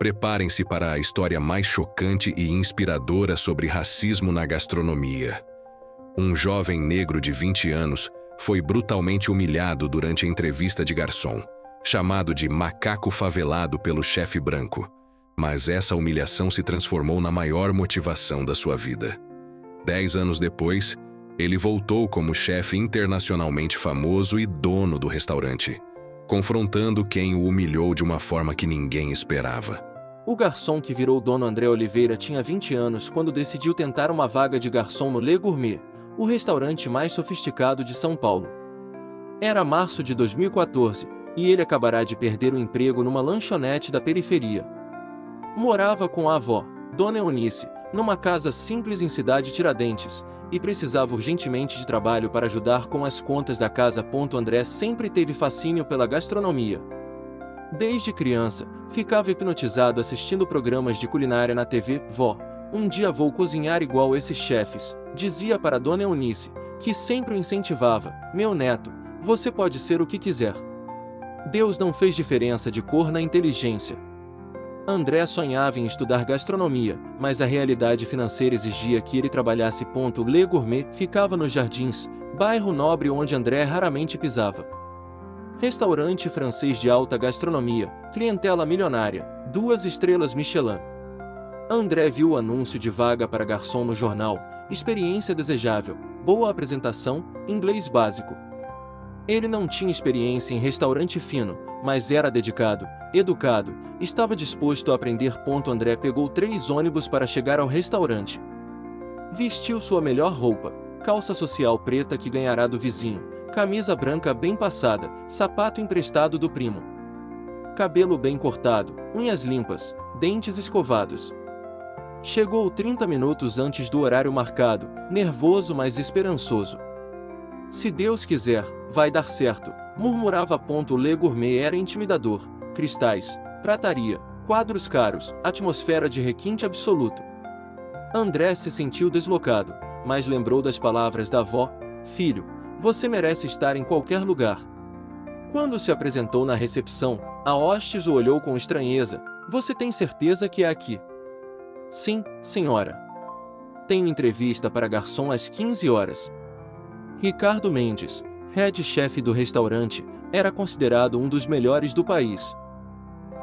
Preparem-se para a história mais chocante e inspiradora sobre racismo na gastronomia. Um jovem negro de 20 anos foi brutalmente humilhado durante a entrevista de garçom, chamado de macaco favelado pelo chefe branco. Mas essa humilhação se transformou na maior motivação da sua vida. 10 anos depois, ele voltou como chefe internacionalmente famoso e dono do restaurante, confrontando quem o humilhou de uma forma que ninguém esperava. O garçom que virou dono André Oliveira tinha 20 anos quando decidiu tentar uma vaga de garçom no Le Gourmet, o restaurante mais sofisticado de São Paulo. Era março de 2014, e ele acabará de perder o emprego numa lanchonete da periferia. Morava com a avó, Dona Eunice, numa casa simples em Cidade Tiradentes, e precisava urgentemente de trabalho para ajudar com as contas da casa. André sempre teve fascínio pela gastronomia. Desde criança, ficava hipnotizado assistindo programas de culinária na TV. Vó, um dia vou cozinhar igual esses chefes, dizia para Dona Eunice, que sempre o incentivava. Meu neto, você pode ser o que quiser. Deus não fez diferença de cor na inteligência. André sonhava em estudar gastronomia, mas a realidade financeira exigia que ele trabalhasse. O Le Gourmet ficava nos Jardins, bairro nobre onde André raramente pisava. Restaurante francês de alta gastronomia, clientela milionária, 2 estrelas Michelin. André viu o anúncio de vaga para garçom no jornal, experiência desejável, boa apresentação, inglês básico. Ele não tinha experiência em restaurante fino, mas era dedicado, educado, estava disposto a aprender. André pegou 3 ônibus para chegar ao restaurante. Vestiu sua melhor roupa, calça social preta que ganhará do vizinho, camisa branca bem passada, sapato emprestado do primo. Cabelo bem cortado, unhas limpas, dentes escovados. Chegou 30 minutos antes do horário marcado, nervoso mas esperançoso. Se Deus quiser, vai dar certo, murmurava. O Le Gourmet era intimidador, cristais, prataria, quadros caros, atmosfera de requinte absoluto. André se sentiu deslocado, mas lembrou das palavras da avó: filho, você merece estar em qualquer lugar. Quando se apresentou na recepção, a hostes o olhou com estranheza. Você tem certeza que é aqui? Sim, senhora. Tenho entrevista para garçom às 15 horas. Ricardo Mendes, head chef do restaurante, era considerado um dos melhores do país.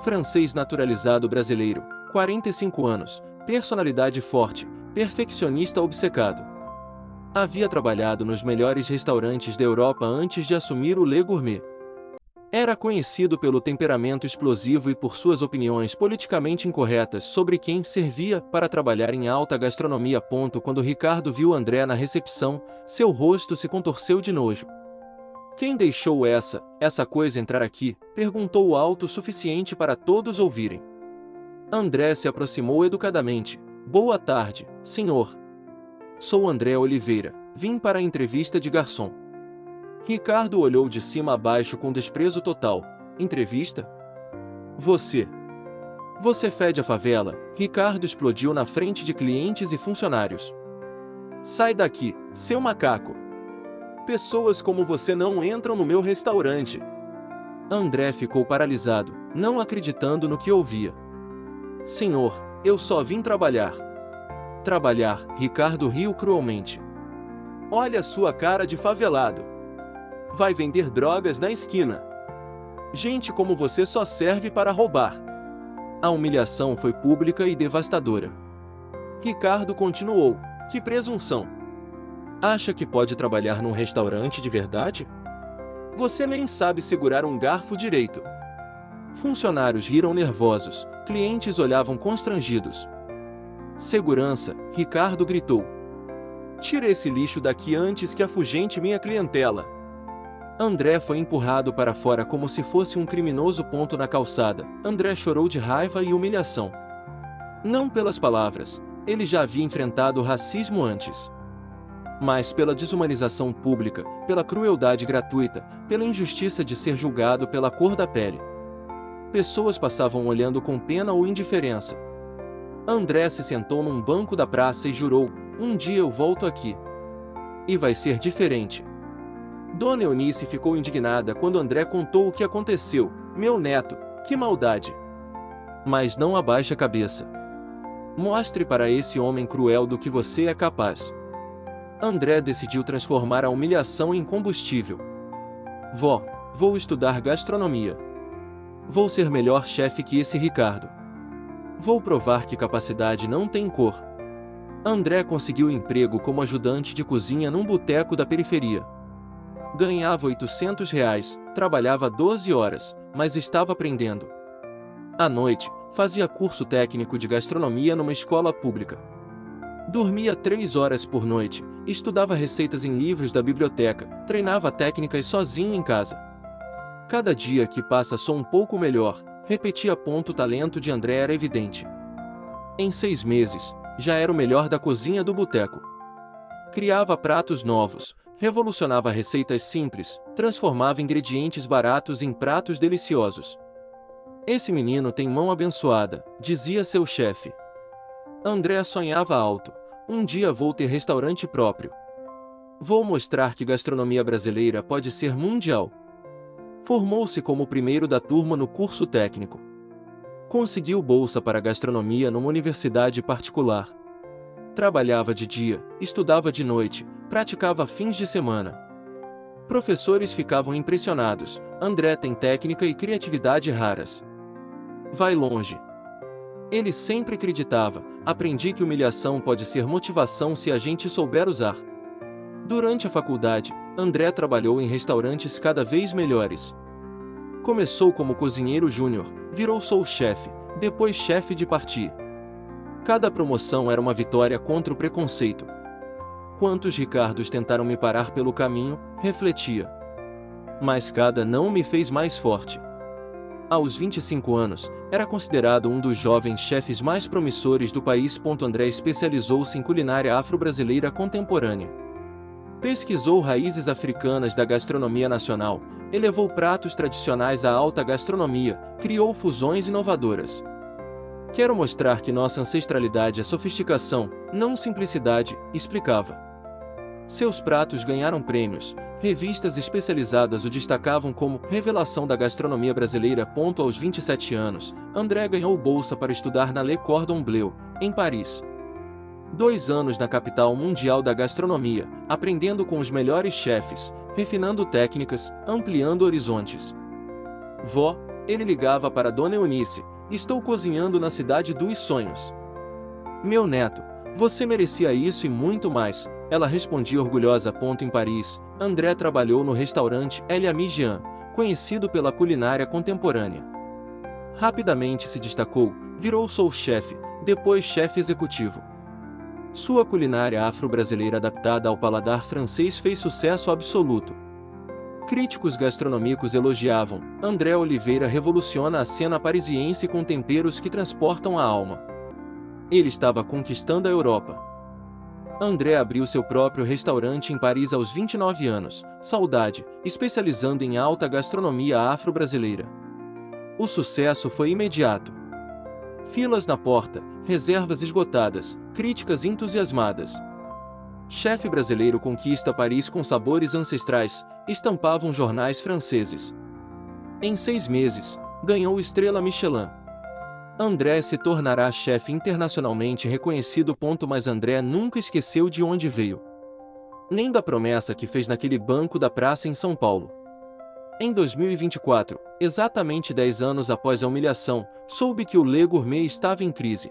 Francês naturalizado brasileiro, 45 anos, personalidade forte, perfeccionista obcecado. Havia trabalhado nos melhores restaurantes da Europa antes de assumir o Le Gourmet. Era conhecido pelo temperamento explosivo e por suas opiniões politicamente incorretas sobre quem servia para trabalhar em alta gastronomia. Quando Ricardo viu André na recepção, seu rosto se contorceu de nojo. Quem deixou essa coisa entrar aqui? Perguntou alto o suficiente para todos ouvirem. André se aproximou educadamente. Boa tarde, senhor. Sou André Oliveira, vim para a entrevista de garçom. Ricardo olhou de cima a baixo com desprezo total. Entrevista? Você fede a favela. Ricardo explodiu na frente de clientes e funcionários. Sai daqui, seu macaco. Pessoas como você não entram no meu restaurante. André ficou paralisado, não acreditando no que ouvia. Senhor, eu só vim trabalhar. Trabalhar, Ricardo riu cruelmente. Olha a sua cara de favelado. Vai vender drogas na esquina. Gente como você só serve para roubar. A humilhação foi pública e devastadora. Ricardo continuou: que presunção. Acha que pode trabalhar num restaurante de verdade? Você nem sabe segurar um garfo direito. Funcionários riram nervosos, clientes olhavam constrangidos. Segurança, Ricardo gritou. Tire esse lixo daqui antes que afugente minha clientela. André foi empurrado para fora como se fosse um criminoso. Na calçada, André chorou de raiva e humilhação. Não pelas palavras, ele já havia enfrentado o racismo antes. Mas pela desumanização pública, pela crueldade gratuita, pela injustiça de ser julgado pela cor da pele. Pessoas passavam olhando com pena ou indiferença. André se sentou num banco da praça e jurou: um dia eu volto aqui. E vai ser diferente. Dona Eunice ficou indignada quando André contou o que aconteceu. Meu neto, que maldade! Mas não abaixe a cabeça. Mostre para esse homem cruel do que você é capaz. André decidiu transformar a humilhação em combustível. Vó, vou estudar gastronomia. Vou ser melhor chefe que esse Ricardo. Vou provar que capacidade não tem cor. André conseguiu emprego como ajudante de cozinha num boteco da periferia. Ganhava R$ 800, trabalhava 12 horas, mas estava aprendendo. À noite, fazia curso técnico de gastronomia numa escola pública. Dormia 3 horas por noite, estudava receitas em livros da biblioteca, treinava técnicas sozinho em casa. Cada dia que passa sou um pouco melhor, repetia. O talento de André era evidente. Em 6 meses, já era o melhor da cozinha do boteco. Criava pratos novos, revolucionava receitas simples, transformava ingredientes baratos em pratos deliciosos. Esse menino tem mão abençoada, dizia seu chefe. André sonhava alto. Um dia vou ter restaurante próprio. Vou mostrar que gastronomia brasileira pode ser mundial. Formou-se como o primeiro da turma no curso técnico. Conseguiu bolsa para gastronomia numa universidade particular. Trabalhava de dia, estudava de noite, praticava fins de semana. Professores ficavam impressionados. André tem técnica e criatividade raras. Vai longe. Ele sempre acreditava, aprendi que humilhação pode ser motivação se a gente souber usar. Durante a faculdade, André trabalhou em restaurantes cada vez melhores. Começou como cozinheiro júnior, virou sous-chefe, depois chefe de partie. Cada promoção era uma vitória contra o preconceito. Quantos Ricardos tentaram me parar pelo caminho, refletia. Mas cada não me fez mais forte. Aos 25 anos, era considerado um dos jovens chefes mais promissores do país. André especializou-se em culinária afro-brasileira contemporânea. Pesquisou raízes africanas da gastronomia nacional, elevou pratos tradicionais à alta gastronomia, criou fusões inovadoras. Quero mostrar que nossa ancestralidade é sofisticação, não simplicidade, explicava. Seus pratos ganharam prêmios, revistas especializadas o destacavam como revelação da gastronomia brasileira. Aos 27 anos, André ganhou bolsa para estudar na Le Cordon Bleu, em Paris. 2 anos na capital mundial da gastronomia, aprendendo com os melhores chefes, refinando técnicas, ampliando horizontes. Vó, ele ligava para Dona Eunice, estou cozinhando na cidade dos sonhos. Meu neto, você merecia isso e muito mais, ela respondia orgulhosa. Em Paris, André trabalhou no restaurante El Ami Jean, conhecido pela culinária contemporânea. Rapidamente se destacou, virou sous-chefe, depois chefe executivo. Sua culinária afro-brasileira adaptada ao paladar francês fez sucesso absoluto. Críticos gastronômicos elogiavam, André Oliveira revoluciona a cena parisiense com temperos que transportam a alma. Ele estava conquistando a Europa. André abriu seu próprio restaurante em Paris aos 29 anos, Saudade, especializando em alta gastronomia afro-brasileira. O sucesso foi imediato. Filas na porta, reservas esgotadas, críticas entusiasmadas. Chefe brasileiro conquista Paris com sabores ancestrais, estampavam jornais franceses. Em 6 meses, ganhou estrela Michelin. André se tornará chefe internacionalmente reconhecido. Mas André nunca esqueceu de onde veio. Nem da promessa que fez naquele banco da praça em São Paulo. Em 2024, exatamente 10 anos após a humilhação, soube que o Le Gourmet estava em crise.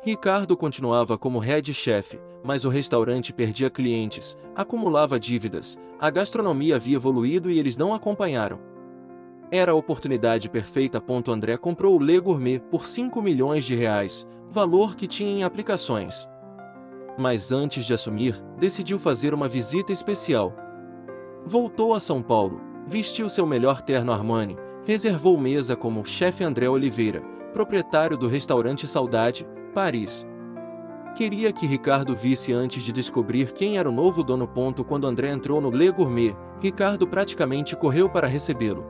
Ricardo continuava como head chef, mas o restaurante perdia clientes, acumulava dívidas, a gastronomia havia evoluído e eles não acompanharam. Era a oportunidade perfeita. André comprou o Le Gourmet por R$ 5 milhões, valor que tinha em aplicações. Mas antes de assumir, decidiu fazer uma visita especial. Voltou a São Paulo, vestiu seu melhor terno Armani, reservou mesa como o chefe André Oliveira, proprietário do restaurante Saudade, Paris. Queria que Ricardo visse antes de descobrir quem era o novo dono. Quando André entrou no Le Gourmet, Ricardo praticamente correu para recebê-lo.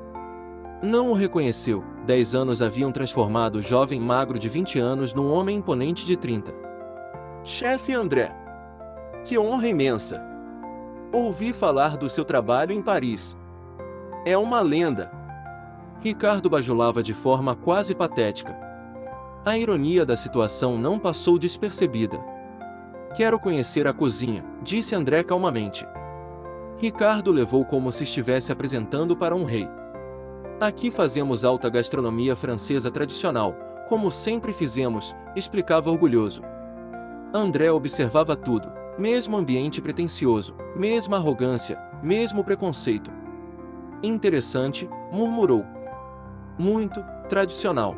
Não o reconheceu. 10 anos haviam transformado o jovem magro de 20 anos num homem imponente de 30. Chefe André! Que honra imensa! Ouvi falar do seu trabalho em Paris. É uma lenda! Ricardo bajulava de forma quase patética. A ironia da situação não passou despercebida. Quero conhecer a cozinha, disse André calmamente. Ricardo levou como se estivesse apresentando para um rei. Aqui fazemos alta gastronomia francesa tradicional, como sempre fizemos, explicava orgulhoso. André observava tudo, mesmo ambiente pretensioso, mesma arrogância, mesmo preconceito. Interessante, murmurou. Muito tradicional.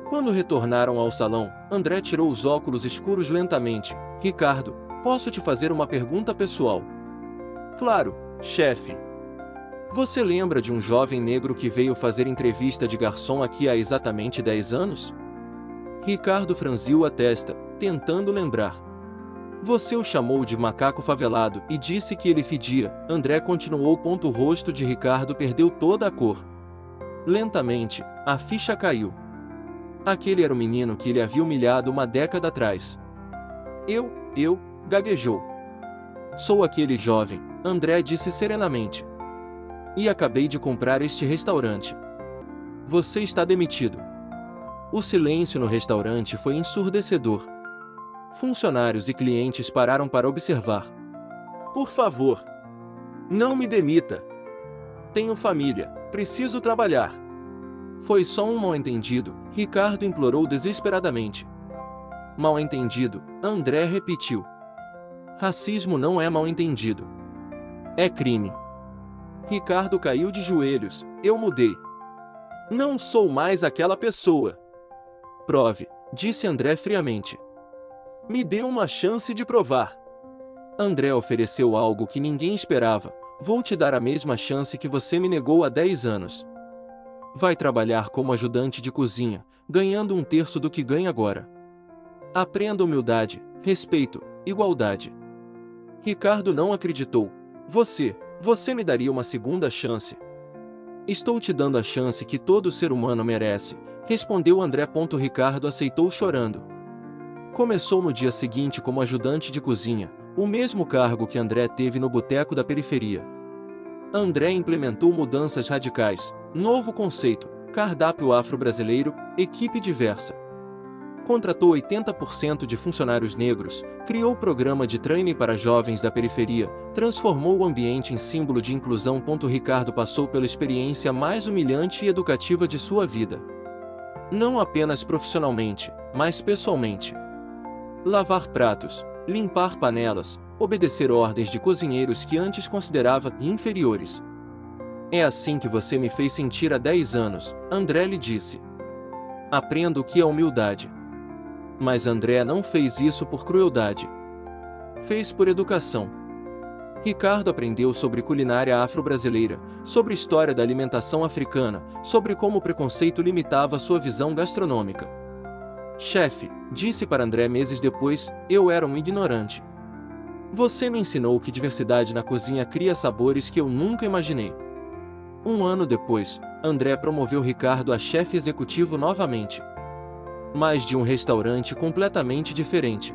Quando retornaram ao salão, André tirou os óculos escuros lentamente. Ricardo, posso te fazer uma pergunta pessoal? Claro, chefe. Você lembra de um jovem negro que veio fazer entrevista de garçom aqui há exatamente 10 anos? Ricardo franziu a testa, tentando lembrar. Você o chamou de macaco favelado e disse que ele fedia. André continuou. O rosto de Ricardo perdeu toda a cor. Lentamente, a ficha caiu. Aquele era o menino que ele havia humilhado uma década atrás. Eu, gaguejou. Sou aquele jovem, André disse serenamente. E acabei de comprar este restaurante. Você está demitido. O silêncio no restaurante foi ensurdecedor. Funcionários e clientes pararam para observar. Por favor, não me demita. Tenho família, preciso trabalhar. Foi só um mal-entendido, Ricardo implorou desesperadamente. Mal-entendido, André repetiu. Racismo não é mal-entendido. É crime. Ricardo caiu de joelhos. Eu mudei. Não sou mais aquela pessoa. Prove, disse André friamente. Me dê uma chance de provar. André ofereceu algo que ninguém esperava. Vou te dar a mesma chance que você me negou há 10 anos. Vai trabalhar como ajudante de cozinha, ganhando 1/3 do que ganha agora. Aprenda humildade, respeito, igualdade. Ricardo não acreditou. Você me daria uma segunda chance? Estou te dando a chance que todo ser humano merece, respondeu André. Ricardo aceitou chorando. Começou no dia seguinte como ajudante de cozinha, o mesmo cargo que André teve no boteco da periferia. André implementou mudanças radicais, novo conceito, cardápio afro-brasileiro, equipe diversa. Contratou 80% de funcionários negros, criou programa de treine para jovens da periferia, transformou o ambiente em símbolo de inclusão. Ricardo passou pela experiência mais humilhante e educativa de sua vida. Não apenas profissionalmente, mas pessoalmente. Lavar pratos, limpar panelas, obedecer ordens de cozinheiros que antes considerava inferiores. É assim que você me fez sentir há 10 anos, André lhe disse. Aprenda o que é humildade. Mas André não fez isso por crueldade. Fez por educação. Ricardo aprendeu sobre culinária afro-brasileira, sobre história da alimentação africana, sobre como o preconceito limitava sua visão gastronômica. Chefe, disse para André meses depois, eu era um ignorante. Você me ensinou que diversidade na cozinha cria sabores que eu nunca imaginei. Um ano depois, André promoveu Ricardo a chefe executivo novamente. Mas de um restaurante completamente diferente.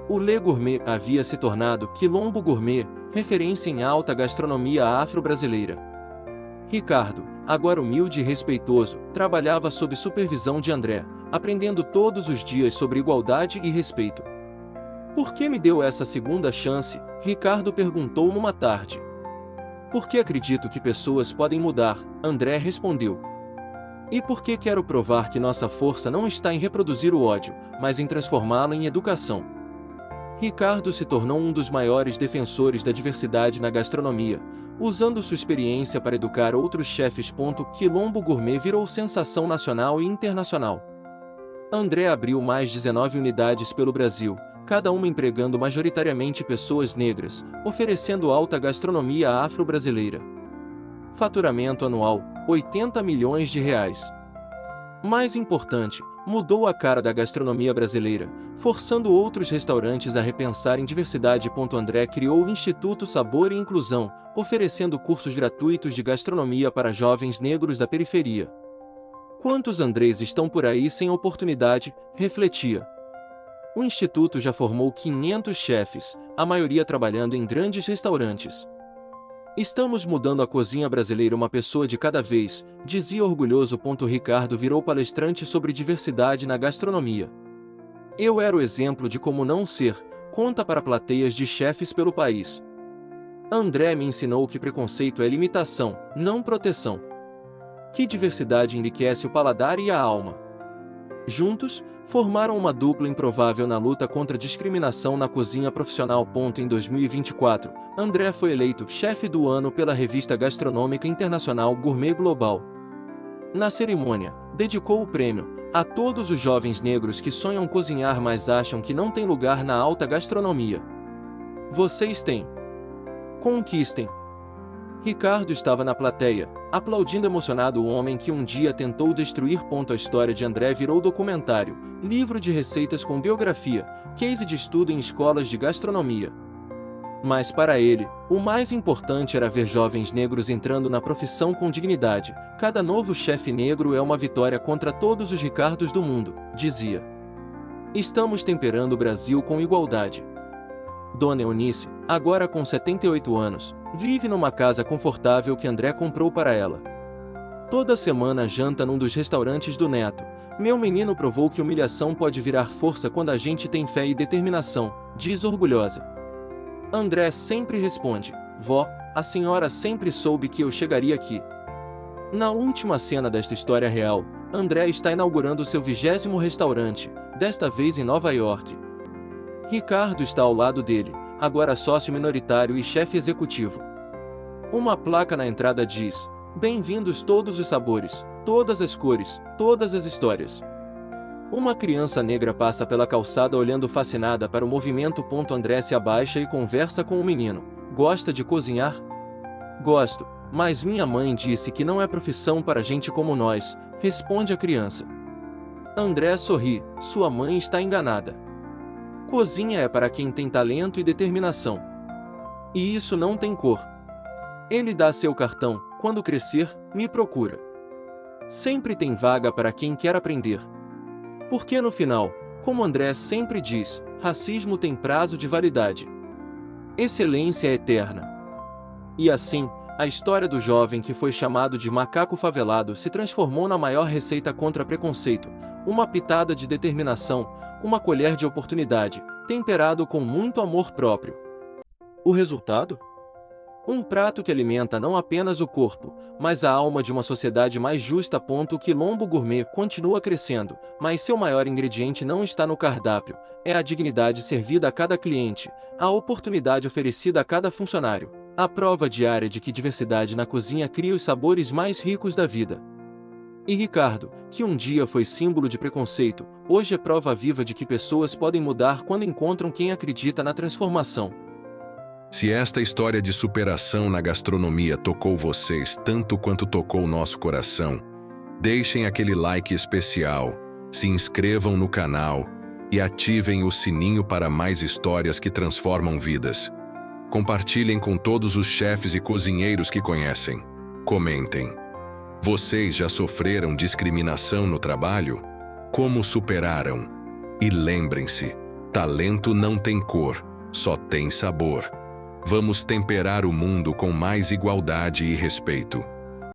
O Le Gourmet havia se tornado Quilombo Gourmet, referência em alta gastronomia afro-brasileira. Ricardo, agora humilde e respeitoso, trabalhava sob supervisão de André, aprendendo todos os dias sobre igualdade e respeito. Por que me deu essa segunda chance? Ricardo perguntou numa tarde. Porque acredito que pessoas podem mudar, André respondeu. E porque quero provar que nossa força não está em reproduzir o ódio, mas em transformá-lo em educação. Ricardo se tornou um dos maiores defensores da diversidade na gastronomia, usando sua experiência para educar outros chefes. Quilombo Gourmet virou sensação nacional e internacional. André abriu mais 19 unidades pelo Brasil, cada uma empregando majoritariamente pessoas negras, oferecendo alta gastronomia afro-brasileira. Faturamento anual, R$ 80 milhões. Mais importante, mudou a cara da gastronomia brasileira, forçando outros restaurantes a repensarem diversidade. André criou o Instituto Sabor e Inclusão, oferecendo cursos gratuitos de gastronomia para jovens negros da periferia. Quantos Andrés estão por aí sem oportunidade? Refletia. O Instituto já formou 500 chefes, a maioria trabalhando em grandes restaurantes. Estamos mudando a cozinha brasileira uma pessoa de cada vez, dizia orgulhoso. Ricardo virou palestrante sobre diversidade na gastronomia. Eu era o exemplo de como não ser, conta para plateias de chefes pelo país. André me ensinou que preconceito é limitação, não proteção. Que diversidade enriquece o paladar e a alma. Juntos, formaram uma dupla improvável na luta contra a discriminação na cozinha profissional. Em 2024, André foi eleito chefe do ano pela revista gastronômica internacional Gourmet Global. Na cerimônia, dedicou o prêmio a todos os jovens negros que sonham cozinhar, mas acham que não tem lugar na alta gastronomia. Vocês têm. Conquistem. Ricardo estava na plateia, aplaudindo emocionado o homem que um dia tentou destruir. A história de André virou documentário, livro de receitas com biografia, case de estudo em escolas de gastronomia. Mas para ele, o mais importante era ver jovens negros entrando na profissão com dignidade. Cada novo chefe negro é uma vitória contra todos os Ricardos do mundo, dizia. Estamos temperando o Brasil com igualdade. Dona Eunice, agora com 78 anos, vive numa casa confortável que André comprou para ela. Toda semana janta num dos restaurantes do neto. Meu menino provou que humilhação pode virar força quando a gente tem fé e determinação, diz orgulhosa. André sempre responde, vó, a senhora sempre soube que eu chegaria aqui. Na última cena desta história real, André está inaugurando seu 20º restaurante, desta vez em Nova York. Ricardo está ao lado dele, agora sócio minoritário e chefe executivo. Uma placa na entrada diz, bem-vindos todos os sabores, todas as cores, todas as histórias. Uma criança negra passa pela calçada olhando fascinada para o movimento. André se abaixa e conversa com o menino. Gosta de cozinhar? Gosto, mas minha mãe disse que não é profissão para gente como nós, responde a criança. André sorri, sua mãe está enganada. Cozinha é para quem tem talento e determinação. E isso não tem cor. Ele dá seu cartão, quando crescer, me procura. Sempre tem vaga para quem quer aprender. Porque no final, como André sempre diz, racismo tem prazo de validade. Excelência é eterna. E assim, a história do jovem que foi chamado de macaco favelado se transformou na maior receita contra preconceito, uma pitada de determinação, uma colher de oportunidade, temperado com muito amor próprio. O resultado? Um prato que alimenta não apenas o corpo, mas a alma de uma sociedade mais justa. O Quilombo Gourmet continua crescendo, mas seu maior ingrediente não está no cardápio, é a dignidade servida a cada cliente, a oportunidade oferecida a cada funcionário, a prova diária de que diversidade na cozinha cria os sabores mais ricos da vida. E Ricardo, que um dia foi símbolo de preconceito, hoje é prova viva de que pessoas podem mudar quando encontram quem acredita na transformação. Se esta história de superação na gastronomia tocou vocês tanto quanto tocou nosso coração, deixem aquele like especial, se inscrevam no canal e ativem o sininho para mais histórias que transformam vidas. Compartilhem com todos os chefes e cozinheiros que conhecem. Comentem. Vocês já sofreram discriminação no trabalho? Como superaram? E lembrem-se, talento não tem cor, só tem sabor. Vamos temperar o mundo com mais igualdade e respeito.